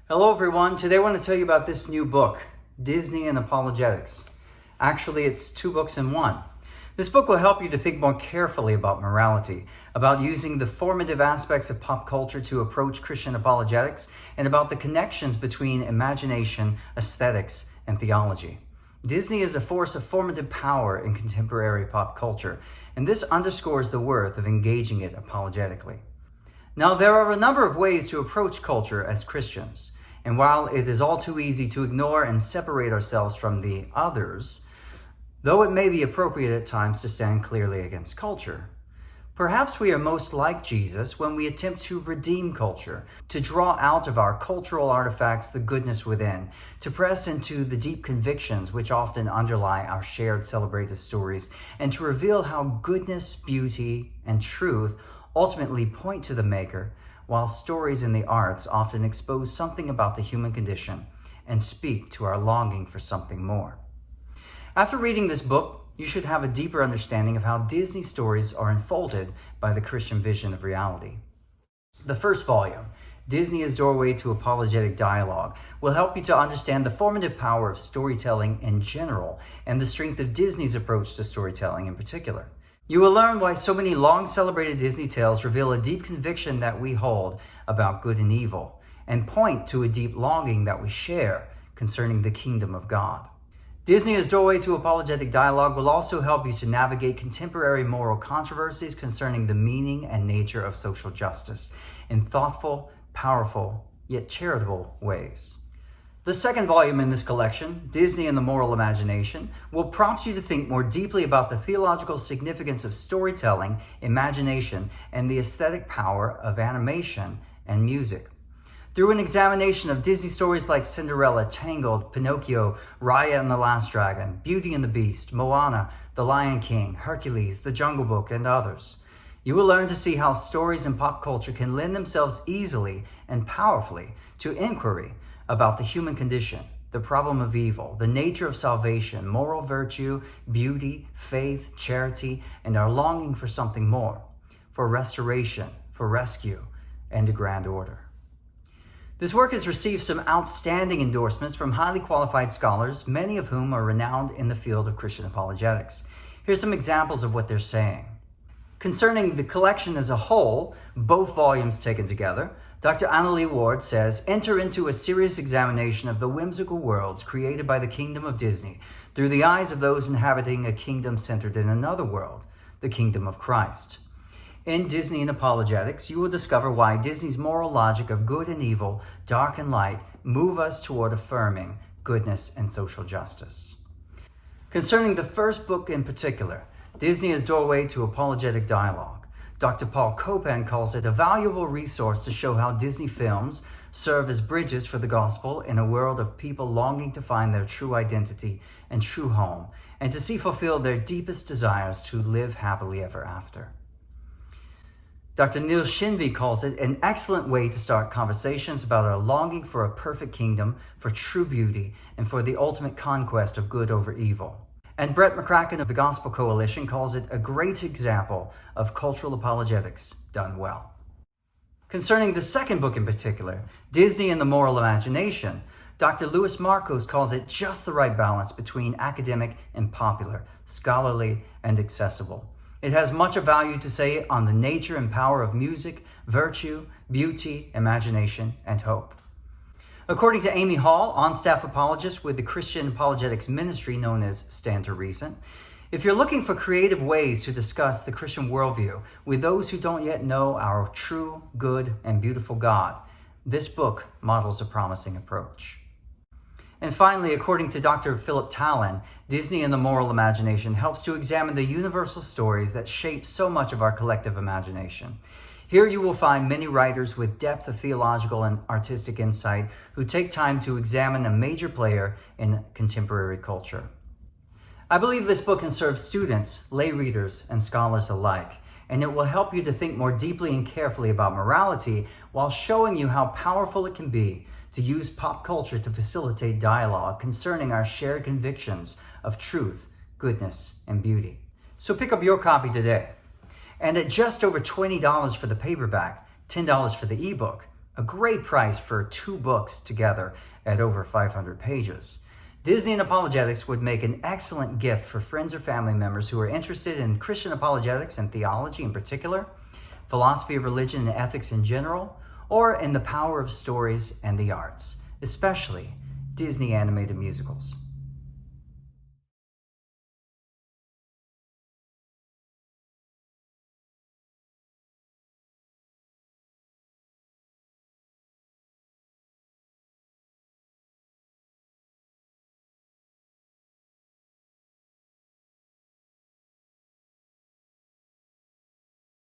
Hello everyone, today I want to tell you about this new book, Disney and Apologetics. Actually, it's two books in one. This book will help you to think more carefully about morality, about using the formative aspects of pop culture to approach Christian apologetics, and about the connections between imagination, aesthetics, and theology. Disney is a force of formative power in contemporary pop culture, and this underscores the worth of engaging it apologetically. Now, there are a number of ways to approach culture as Christians. And while it is all too easy to ignore and separate ourselves from the others, though it may be appropriate at times to stand clearly against culture, perhaps we are most like Jesus when we attempt to redeem culture, to draw out of our cultural artifacts the goodness within, to press into the deep convictions which often underlie our shared celebrated stories, and to reveal how goodness, beauty, and truth ultimately point to the Maker, while stories in the arts often expose something about the human condition and speak to our longing for something more. After reading this book, you should have a deeper understanding of how Disney stories are unfolded by the Christian vision of reality. The first volume, Disney as Doorway to Apologetic Dialogue, will help you to understand the formative power of storytelling in general and the strength of Disney's approach to storytelling in particular. You will learn why so many long-celebrated Disney tales reveal a deep conviction that we hold about good and evil, and point to a deep longing that we share concerning the kingdom of God. Disney as Doorway to Apologetic Dialogue will also help you to navigate contemporary moral controversies concerning the meaning and nature of social justice in thoughtful, powerful, yet charitable ways. The second volume in this collection, Disney and the Moral Imagination, will prompt you to think more deeply about the theological significance of storytelling, imagination, and the aesthetic power of animation and music. Through an examination of Disney stories like Cinderella, Tangled, Pinocchio, Raya and the Last Dragon, Beauty and the Beast, Moana, The Lion King, Hercules, The Jungle Book, and others, you will learn to see how stories in pop culture can lend themselves easily and powerfully to inquiry about the human condition, the problem of evil, the nature of salvation, moral virtue, beauty, faith, charity, and our longing for something more, for restoration, for rescue, and a grand order. This work has received some outstanding endorsements from highly qualified scholars, many of whom are renowned in the field of Christian apologetics. Here's some examples of what they're saying. Concerning the collection as a whole, both volumes taken together, Dr. Annalie Ward says, enter into a serious examination of the whimsical worlds created by the kingdom of Disney through the eyes of those inhabiting a kingdom centered in another world, the kingdom of Christ. In Disney and Apologetics, you will discover why Disney's moral logic of good and evil, dark and light, move us toward affirming goodness and social justice. Concerning the first book in particular, Disney as Doorway to Apologetic Dialogue, Dr. Paul Copan calls it a valuable resource to show how Disney films serve as bridges for the gospel in a world of people longing to find their true identity and true home, and to see fulfilled their deepest desires to live happily ever after. Dr. Neil Shinvey calls it an excellent way to start conversations about our longing for a perfect kingdom, for true beauty, and for the ultimate conquest of good over evil. And Brett McCracken of the Gospel Coalition calls it a great example of cultural apologetics done well. Concerning the second book in particular, Disney and the Moral Imagination, Dr. Louis Marcos calls it just the right balance between academic and popular, scholarly and accessible. It has much of value to say on the nature and power of music, virtue, beauty, imagination, and hope. According to Amy Hall, on-staff apologist with the Christian Apologetics Ministry known as Stand to Reason, if you're looking for creative ways to discuss the Christian worldview with those who don't yet know our true, good, and beautiful God, this book models a promising approach. And finally, according to Dr. Philip Talon, Disney and the Moral Imagination helps to examine the universal stories that shape so much of our collective imagination. Here you will find many writers with depth of theological and artistic insight who take time to examine a major player in contemporary culture. I believe this book can serve students, lay readers, and scholars alike, and it will help you to think more deeply and carefully about morality while showing you how powerful it can be to use pop culture to facilitate dialogue concerning our shared convictions of truth, goodness, and beauty. So pick up your copy today. And at just over $20 for the paperback, $10 for the ebook, a great price for 2 books together at over 500 pages. Disney and Apologetics would make an excellent gift for friends or family members who are interested in Christian apologetics and theology in particular, philosophy of religion and ethics in general, or in the power of stories and the arts, especially Disney animated musicals.